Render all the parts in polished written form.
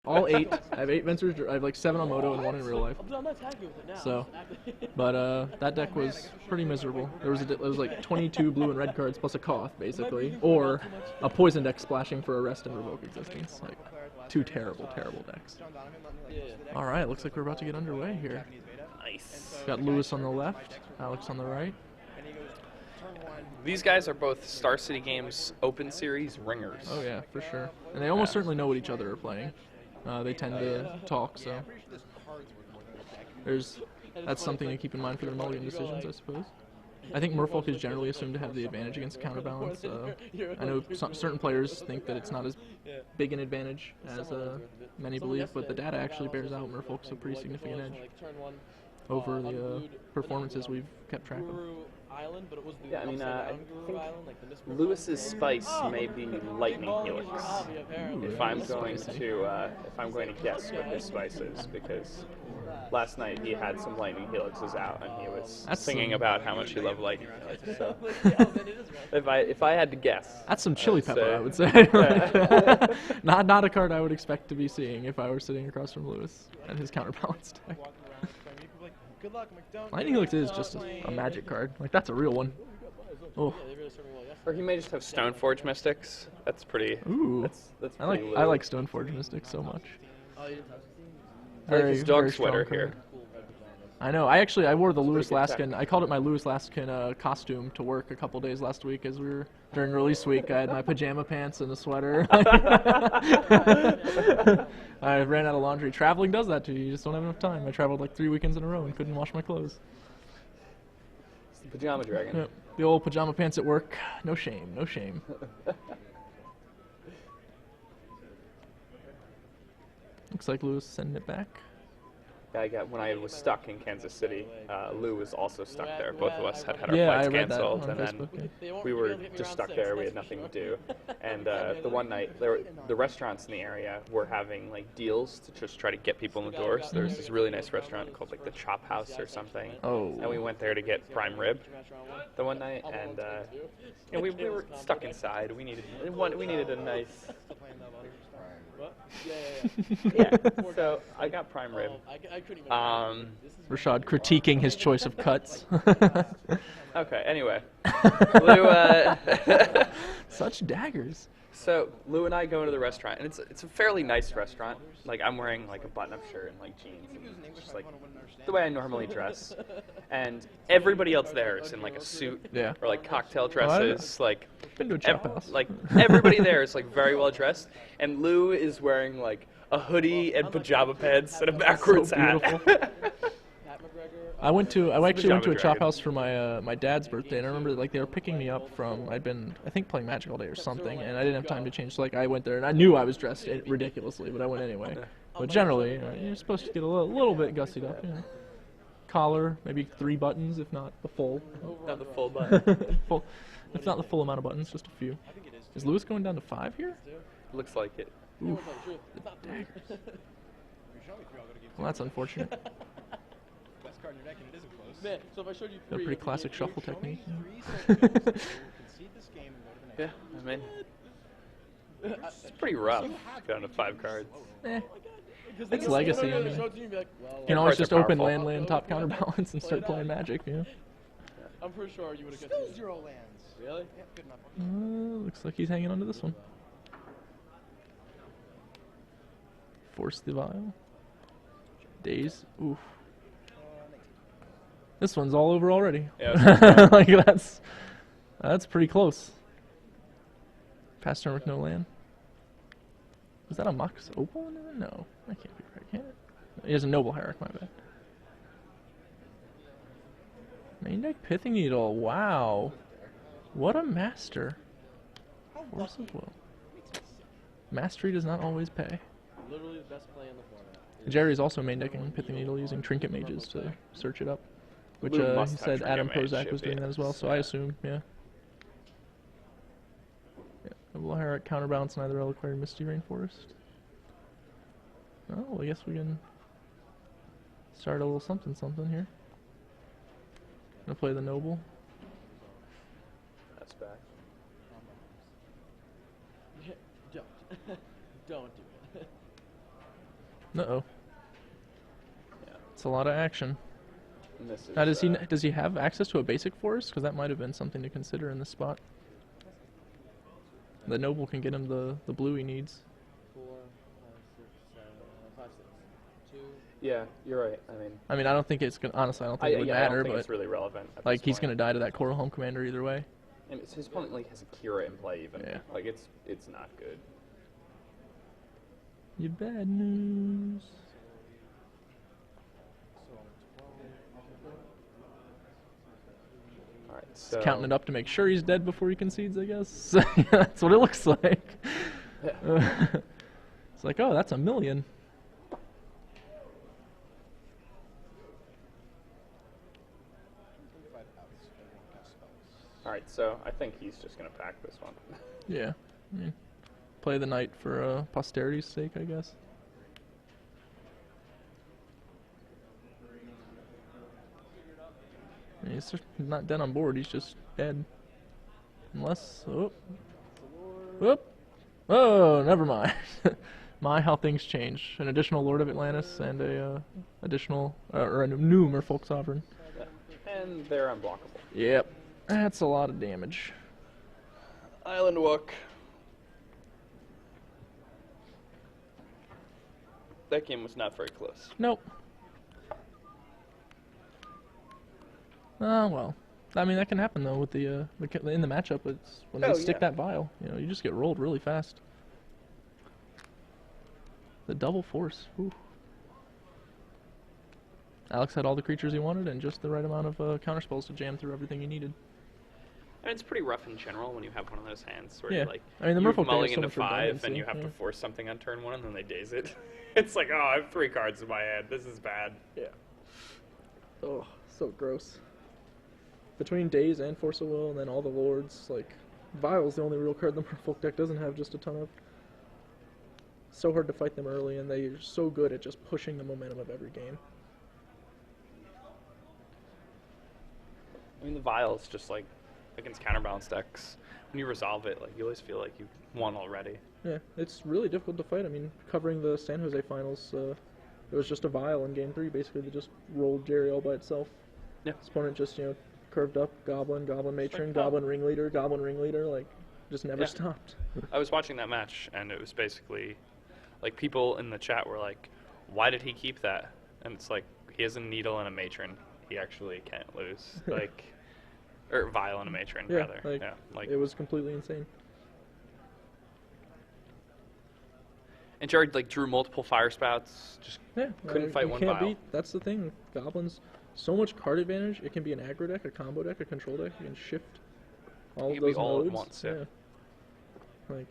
All 8. I have 8 Ventures. I have like 7 on Moto and 1 in real life. So, but that deck was pretty miserable. There was like 22 blue and red cards plus a Koth, basically, or a poison deck splashing for Arrest and Revoke Existence. Like, 2 terrible, terrible decks. All right, looks like we're about to get underway here. Nice. Got Lewis on the left, Alex on the right. These guys are both Star City Games Open Series ringers. Oh yeah, for sure. And they almost certainly know what each other are playing. They tend to talk, so that's something to keep in mind for their mulligan decisions, I suppose. I think Merfolk is generally assumed to have the advantage against counterbalance. I know certain players think that it's not as big an advantage as many believe, but the data actually bears out Merfolk's a pretty significant edge over the performances we've kept track of. Yeah, I mean, I think Lewis's spice may be Lightning Helix. If I'm going to guess what his spice is, because last night he had some Lightning Helixes out and he was singing about how much he loved Lightning Helixes. So if I had to guess, that's some chili pepper, I would say. not a card I would expect to be seeing if I were sitting across from Lewis and his counterbalance deck. Lightning Helix is just a magic card. Like, that's a real one. Oh. Or he may just have Stoneforge Mystics. That's pretty. Ooh. That's I like Stoneforge Mystics so much. I like his dog sweater here. I know. I wore the Lewis Laskin. I called it my Lewis Laskin costume to work a couple days last week as we were during release week. I had my pajama pants and a sweater. I ran out of laundry. Traveling does that to you. You just don't have enough time. I traveled like 3 weekends in a row and couldn't wash my clothes. It's the Pajama Dragon. Yep. The old pajama pants at work. No shame. No shame. Looks like Lewis sending it back. When I was stuck in Kansas City, Lou was also stuck there. Both of us had our Yeah, flights I read canceled, that on and Facebook, then we were just stuck there. We had nothing to do. And the one night, the restaurants in the area were having like deals to just try to get people in the doors. There's this really nice restaurant called like the Chop House or something. Oh. And we went there to get prime rib the one night, and we were stuck inside. We needed a nice. Yeah, so I got prime rib. Rashad critiquing his choice of cuts. Okay, anyway. Lou, Such daggers. So Lou and I go into the restaurant, and it's a fairly nice restaurant. Like, I'm wearing like a button-up shirt and like jeans, and just like the way I normally dress. And everybody else there is in like a suit or like cocktail dresses. Like, been to a chop house. Like everybody there is like very well dressed, and Lou is wearing like a hoodie and pajama pants and a backwards hat. I actually went to a chop house for my dad's birthday, and I remember like they were picking me up from, I'd been I think playing Magic all day or something, and I didn't have time to change. So like I went there, and I knew I was dressed ridiculously, but I went anyway. But generally, you're supposed to get a little bit gussied up, you know. Collar, maybe 3 buttons, if not the full. Not the full button. If not the full amount of buttons, just a few. Is Lewis going down to 5 here? Looks like it. Oof, the daggers. Well, that's unfortunate. A pretty classic shuffle technique. Yeah, I mean, it's pretty rough down to 5 cards. It's legacy. I mean, you can always just open land, top counterbalance, and start playing Magic. You know? I'm pretty sure you would have got Still 0 lands. Really? Yeah, good enough. Looks like he's hanging on to this one. Force the Vial. Daze. Oof. This one's all over already. Yeah. Like that's pretty close. Past turn with no land. Was that a Mox Opal in there? No, that can't be right, can it? He has a Noble Herrick, my bad. Main deck Pithing Needle. Wow, what a master. Force of Will. Mastery does not always pay. Literally the best play in the format. Jerry's also main decking Pithing Needle using Trinket Mages to search it up. Which he said Adam Kozak was doing that as well, so I assume, yeah. Noble Herrick, counterbalance, neither Reliquary, Misty Rainforest. Oh, well, I guess we can start a little something here. Gonna play the Noble. That's back. Don't. Don't do it. Uh-oh. Yeah. It's a lot of action. And this is, Now, does he have access to a basic force? Because that might have been something to consider in this spot. The noble can get him the blue he needs. 4, 5, 6, 7, 5, 6, 2. Yeah, you're right. I mean, I don't think it's gonna. Honestly, I don't think it would I matter. don't think But it's really relevant. At like, this he's point. gonna die to that Coral Home Commander either way. And his opponent like has a Kira in play even. Yeah. Like it's not good. You bad news. All right, so Counting it up to make sure he's dead before he concedes, I guess. That's what it looks like. It's like, oh, that's $1 million. All right, so I think he's just gonna pack this one. Yeah. I mean, play the knight for posterity's sake, I guess. I mean, he's just not dead on board. He's just dead. Unless, whoop. Oh, never mind. My, how things change. An additional Lord of Atlantis and a additional or a new Merfolk Sovereign. And they're unblockable. Yep, that's a lot of damage. Island Walk. That game was not very close. Nope. Oh well. I mean, that can happen though with the in the matchup. It's when they stick that vial. You know, you just get rolled really fast. The double force. Ooh. Alex had all the creatures he wanted and just the right amount of counterspells to jam through everything he needed. And it's pretty rough in general when you have one of those hands where Yeah. you're like, I mean, the you're Merfolk mulling has so into much 5 and redundancy, you have yeah. to force something on turn 1 and then they daze it. It's like, oh, I have 3 cards in my hand. This is bad. Yeah. Oh, so gross. Between Daze and Force of Will and then all the Lords, like, Vial's the only real card the Merfolk deck doesn't have just a ton of. So hard to fight them early, and they're so good at just pushing the momentum of every game. I mean, the vial is just like against counterbalance decks. When you resolve it, like you always feel like you won already. Yeah, it's really difficult to fight. I mean, covering the San Jose finals, it was just a Vial in Game 3, basically. They just rolled Jerry all by itself. Yeah. His opponent just, you know, curved up, Goblin, Matron, like, Goblin Ringleader, like, just never stopped. I was watching that match, and it was basically, like, people in the chat were like, why did he keep that? And it's like, he has a Needle and a Matron. He actually can't lose. Like, or Vial and a Matron, Yeah, rather. like, Yeah, like, it was completely insane. and Jared, like, drew multiple fire spouts, just Yeah, couldn't fight you one can't Vial. beat. That's the thing. Goblins, so much card advantage. It can be an aggro deck, a combo deck, a control deck. You can shift all It of can be those all at modes. once, yeah. Like,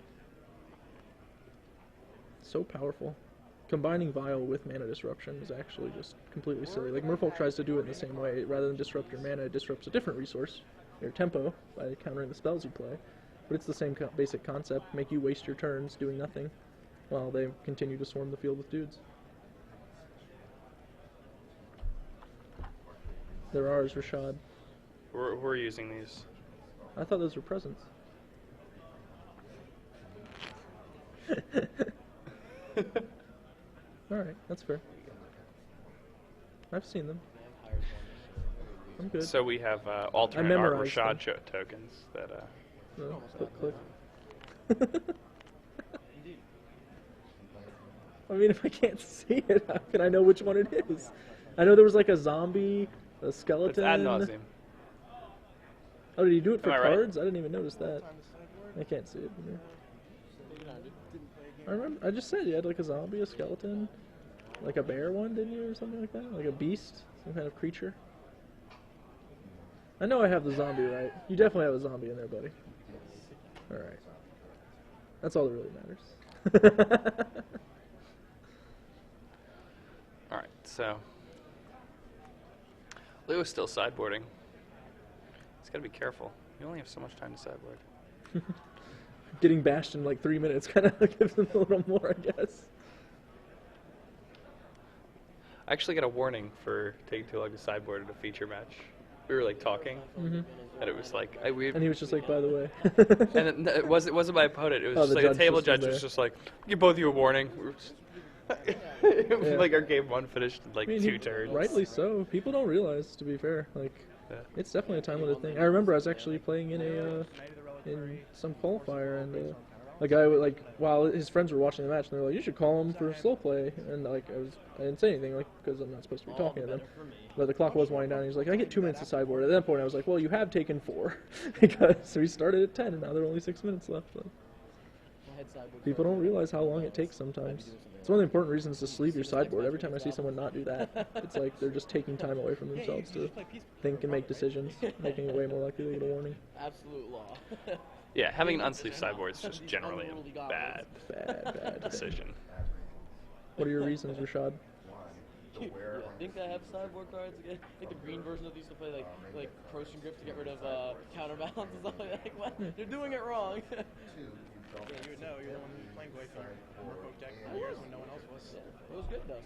so powerful. Combining Vial with Mana Disruption is actually just completely silly. Like, Merfolk tries to do it in the same way. Rather than disrupt your mana, it disrupts a different resource, your tempo, by countering the spells you play. But it's the same basic concept. Make you waste your turns doing nothing while they continue to swarm the field with dudes. They're ours, Rashad. We're using these. I thought those were presents. Alright, that's fair. I've seen them. I'm good. So we have alternate art memorized Rashad them. tokens that No, click. I mean, if I can't see it, how can I know which one it is? I know there was like a zombie, a it's skeleton. ad nauseum. Oh, did you do it for Am I right? cards? I didn't even notice that. I can't see it from here. I remember. I just said you had like a zombie, a skeleton, like a bear one, didn't you, or something like that? Like a beast, some kind of creature. I know I have the zombie right. You definitely have a zombie in there, buddy. All right. That's all that really matters. All right, so Lewis still sideboarding. He's got to be careful. You only have so much time to sideboard. Getting bashed in like 3 minutes kind of gives them a little more, I guess. I actually got a warning for taking too long to sideboard at a feature match. We were like talking, and it was like And he was just like, by the way. and it wasn't my opponent. It was Oh, just the like a judge table just was judge was there. just like, give both of you a warning. We were just Like our game 1 finished in like I mean, 2 turns. Rightly so. People don't realize, to be fair. Like, it's definitely a time-limited thing. I remember I was actually playing in some qualifier, and a guy while his friends were watching the match, and they were like, "You should call him for slow play." And like I didn't say anything, like, because I'm not supposed to be talking to them. But the clock was winding down. And he's like, "I get 2 minutes to sideboard." At that point, I was like, "Well, you have taken 4," because we started at 10, and now there are only 6 minutes left. But people don't realize how long it takes sometimes. It's one of the important reasons to sleeve your sideboard. Every time I see someone not do that, it's like they're just taking time away from themselves to think and make decisions, making it way more likely to get a warning. Absolute law. Yeah, having an unsleeved sideboard is just generally a bad decision. What are your reasons, Rashad? I think I have sideboard cards again. I think the green version of these to play like Croatian grip to get rid of counterbalance and stuff like that. Like, what? They're doing it wrong. Yeah, you would know. You're the one playing Goifer or Coke deck for years when no one else was. It was good though.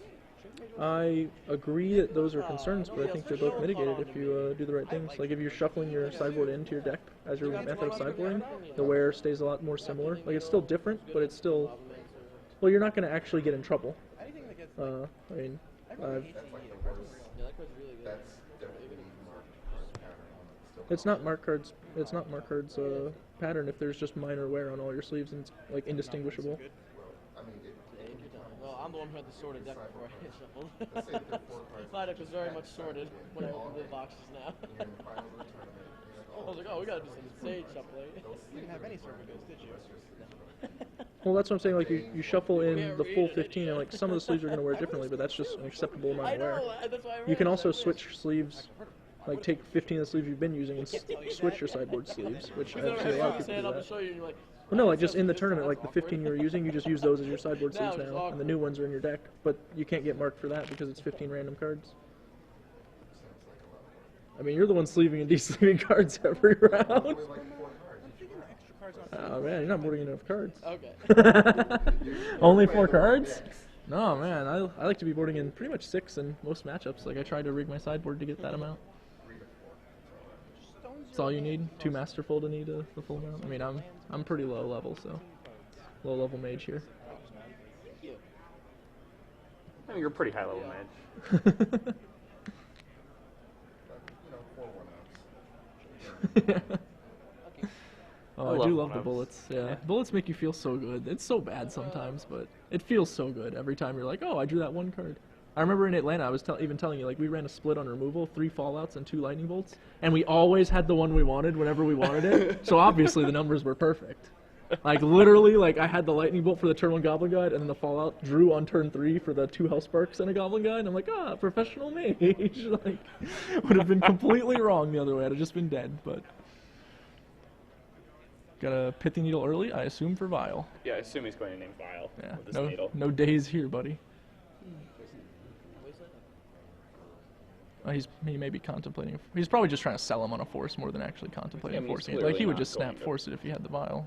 I agree that those are concerns, but I think they're both mitigated if you do the right things. Like if you're shuffling your sideboard into your deck as your method of sideboarding, the wear stays a lot more similar. Like it's still different, but it's still, well, you're not going to actually get in trouble. I mean, it's not Mark Card's. It's not Mark Card's pattern if there's just minor wear on all your sleeves and it's like indistinguishable. Well, I'm the one who had the sorted deck before I shuffled. My deck was very much sorted when I opened the boxes now. I was like, oh, we gotta do some sage shuffling. You didn't have any circle goes, did you? Well, that's what I'm saying. Like you shuffle in the full 15, and like some of the sleeves are going to wear differently, but that's just an acceptable amount of wear. You can also switch sleeves. Like take 15 of the sleeves you've been using and switch your sideboard sleeves, which I've seen a lot of people do that. Well, no, like just in the tournament, like the 15 you were using, you just use those as your sideboard sleeves now, and the new ones are in your deck. But you can't get marked for that because it's 15 random cards. I mean, you're the one sleeving and de-sleeving cards every round. Oh man, you're not boarding enough cards. Okay. Only 4 cards? No man, I like to be boarding in pretty much 6 in most matchups. Like I try to rig my sideboard to get that amount. That's all you need. 2 Masterful to need the full amount. I mean, I'm pretty low level, so low level mage here. I mean, you're a pretty high level mage. Oh, I do love the bullets. Yeah, bullets make you feel so good. It's so bad sometimes, but it feels so good every time you're like, oh, I drew that 1 card. I remember in Atlanta, I was even telling you, like, we ran a split on removal, 3 Fallouts and 2 Lightning Bolts, and we always had the one we wanted whenever we wanted it. So obviously the numbers were perfect. Like, literally, like, I had the Lightning Bolt for the turn 1 Goblin Guide, and then the Fallout drew on turn 3 for the 2 Hellsparks and a Goblin Guide, and I'm like, ah, professional mage. Like, would have been completely wrong the other way. I'd have just been dead, but... Got a Pithy Needle early, I assume for Vile. Yeah, I assume he's going to name Vile with this no, needle. no days here, buddy. He may be contemplating. He's probably just trying to sell him on a force more than actually contemplating forcing it. Like he would just snap force it if he had the Vile.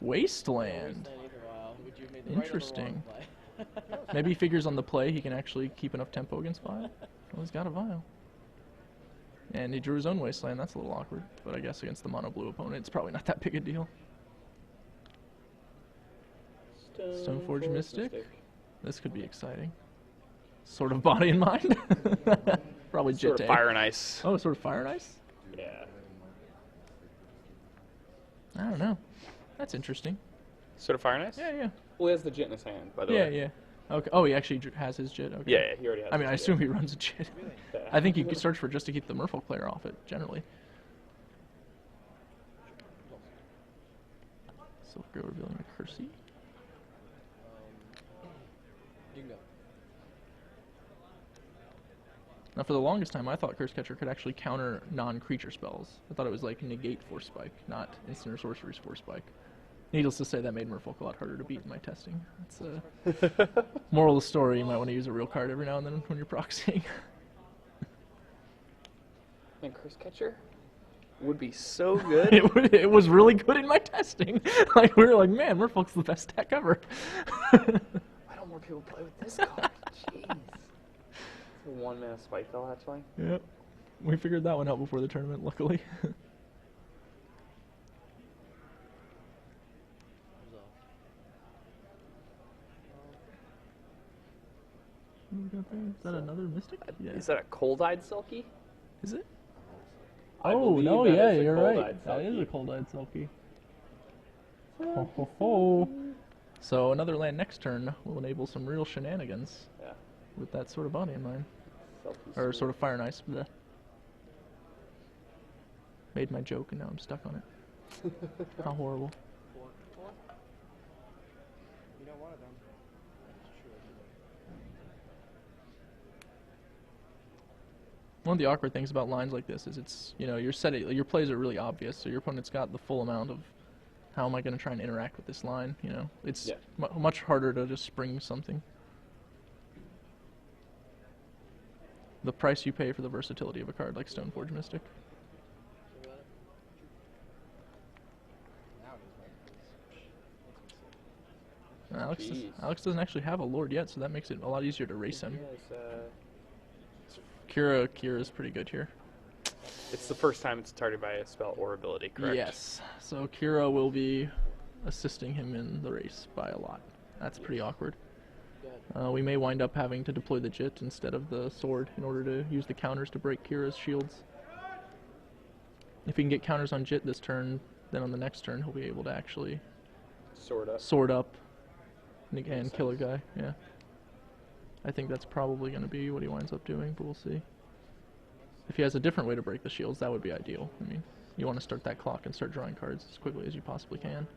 Wasteland. Interesting. Maybe he figures on the play he can actually keep enough tempo against Vile. Well, he's got a Vile. And he drew his own Wasteland. That's a little awkward. But I guess against the mono blue opponent, it's probably not that big a deal. Stoneforge Mystic. This could be exciting. Sort of Body and Mind. Probably Jitte. Sort of Fire and Ice. Oh, sort of Fire and Ice? Yeah. I don't know. That's interesting. Sort of Fire and Ice? Yeah, yeah. Well, he has the Jit in his hand, by the way. Yeah, yeah. Okay. Oh, he actually has his Jit. Okay. Yeah, he already has I mean, I his assume Jit. he runs a Jit. Yeah. I think you could search for just to keep the Merfolk player off it, generally. Silver revealing a Cursey. Now, for the longest time, I thought Curse Catcher could actually counter non-creature spells. I thought it was like negate Force Spike, not instant or sorcery's Force Spike. Needless to say, that made Merfolk a lot harder to beat in my testing. That's moral of the story, you might want to use a real card every now and then when you're proxying. Man, Curse Catcher would be so good. It was really good in my testing. Like, we were like, man, Merfolk's the best deck ever. Why don't more people play with this card? Jeez. 1 mana Spike Fell, actually. Yep. We figured that one out before the tournament, luckily. we got there? Is that another Mystic? Yeah. Is that a cold-eyed Sulky? Is it? I Oh, believe no, that yeah, is a you're right. cold-eyed That is Sulky. a cold-eyed Sulky. Ho, ho, ho. So another land next turn will enable some real shenanigans Yeah. with that sort of body in mind. Sulky Or Sweet. sort of Fire and Ice. Bleh. Made my joke and now I'm stuck on it. How horrible. You know one of them. One of the awkward things about lines like this is it's, you know, your plays are really obvious, so your opponent's got the full amount of how am I going to try and interact with this line, you know. It's much harder to just spring something. The price you pay for the versatility of a card like Stoneforge Mystic. Alex doesn't actually have a Lord yet, so that makes it a lot easier to race him. Kira's pretty good here. It's the first time it's targeted by a spell or ability, correct? Yes. So Kira will be assisting him in the race by a lot. That's pretty awkward. We may wind up having to deploy the Jit instead of the sword in order to use the counters to break Kira's shields. If he can get counters on Jit this turn, then on the next turn he'll be able to actually sword up and kill a guy. Yeah. I think that's probably going to be what he winds up doing, but we'll see. If he has a different way to break the shields, that would be ideal. I mean, you want to start that clock and start drawing cards as quickly as you possibly can.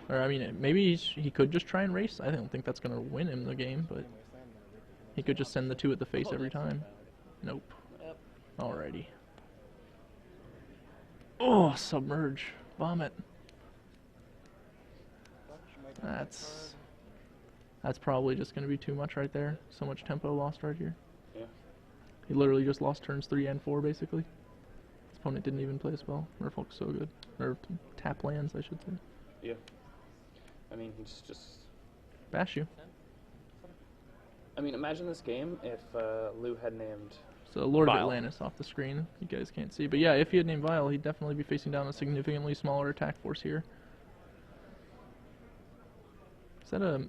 Or, I mean, maybe he could just try and race. I don't think that's going to win him the game, but he could just send the 2 at the face every time. Nope. Alrighty. Oh, Submerge. Vomit. That's probably just going to be too much right there. So much tempo lost right here. Yeah. He literally just lost turns 3 and 4, basically. His opponent didn't even play a spell. Merfolk's so good. Or tap lands, I should say. Yeah. I mean, he's just... Bash you. I mean, imagine this game if Lou had named... So Lord Vile. of Atlantis off the screen. You guys can't see. But yeah, if he had named Vile, he'd definitely be facing down a significantly smaller attack force here. Is that a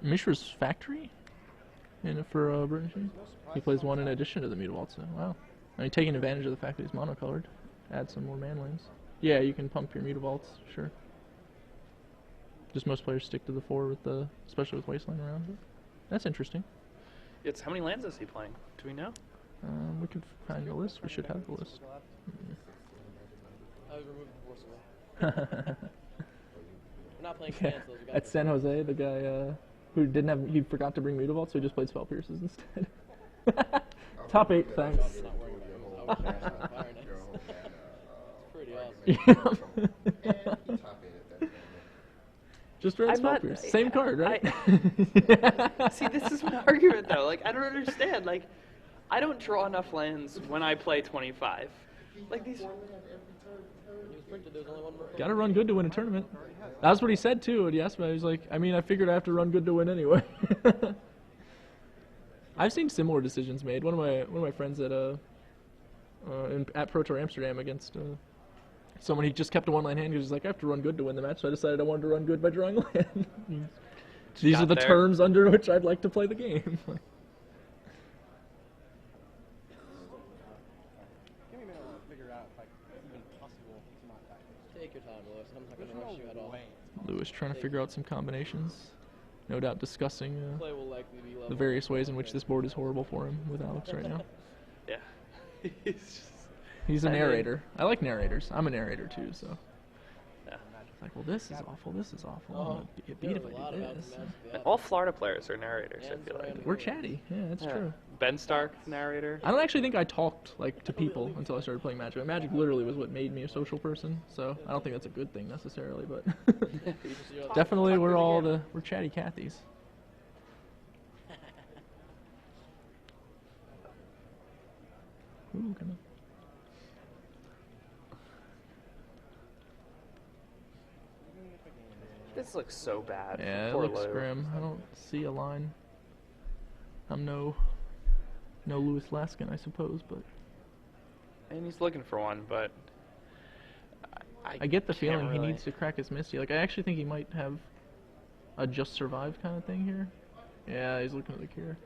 Mishra's Factory? For Bertoncini? He plays 1 in addition to the Mutavault, so wow. I mean, taking advantage of the fact that he's monocolored. Add some more man lanes. Yeah, you can pump your Mutavaults, sure. Just most players stick to the 4 with the, especially with Wasteland around. But that's interesting. It's how many lands is he playing? Do we know? We could find the list. We should have the list. I was removed before so we're not playing cancels. We got At San Jose, the guy who didn't have, he forgot to bring Mutavault, so he just played Spell Pierces instead. Top 8, thanks. not wearing the I was Fire Knights. It's pretty awesome. Just ran Spell Pierce. Same card, right? See, this is my argument, though. Like, I don't understand. Like, I don't draw enough lands when I play 25. Like, these... Gotta run good to win a tournament. That's what he said, too, when he asked me. He was like, I mean, I figured I have to run good to win anyway. I've seen similar decisions made. One of my friends at Pro Tour Amsterdam against someone, he just kept a 1-line hand. He was like, I have to run good to win the match, so I decided I wanted to run good by drawing land. These are the terms under which I'd like to play the game. Take your time, Lewis. I'm not going to rush you at all. Lewis trying to figure out some combinations. No doubt discussing Play will likely be the various ways in which this board is horrible for him with Alex right now. Yeah. He's a narrator. I like narrators. I'm a narrator too, so. Yeah. It's like, well, this is awful. This is awful. I'm gonna get beat if I do this. All Florida players are narrators, I feel like. We're chatty. Yeah, that's true. Ben Stark, narrator. I don't actually think I talked to people until I started playing Magic. Magic literally was what made me a social person, so I don't think that's a good thing necessarily, but definitely we're chatty Cathys. Ooh, come on. This looks so bad. Yeah, it Poor looks Lou. grim. I don't see a line. I'm no Louis Laskin, I suppose, but And he's looking for one, but I get the feeling he really. needs to crack his Misty. Like, I actually think he might have a just survive kind of thing here. Yeah, he's looking at the cure.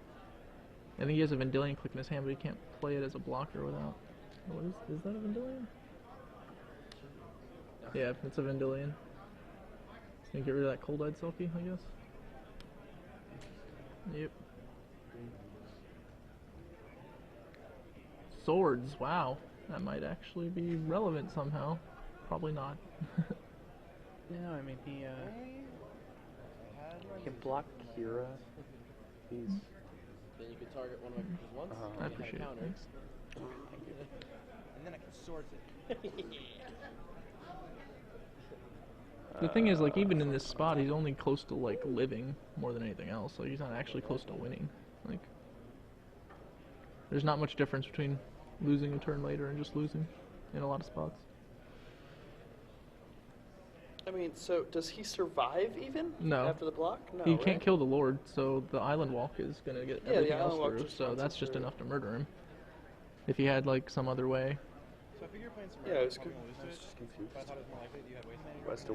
I think he has a Vendilion click in his hand, but he can't play it as a blocker without. What is that a Vendilion? Yeah, it's a Vendilion. Gonna get rid of that Cold-Eyed Selkie, I guess. Yep. Swords, wow. That might actually be relevant somehow. Probably not. No, I mean he can block Kira. He's. Then you could target one of my creatures once. I appreciate it. Thanks. And then I can source it. The thing is, like, even in this spot, he's only close to, like, living more than anything else. Like, he's not actually close to winning. Like, there's not much difference between losing a turn later and just losing in a lot of spots. I mean, so does he survive even? No. After the block? No. He right? can't kill the Lord, so the Island Walk is gonna get Yeah, everything the else Island Walk through. just So runs that's it just through. enough to murder him. If he had, like, some other way. So I figure you're playing some Yeah, I was probably gonna lose to it, just confused but I thought it was more likely that you had wasteland. as to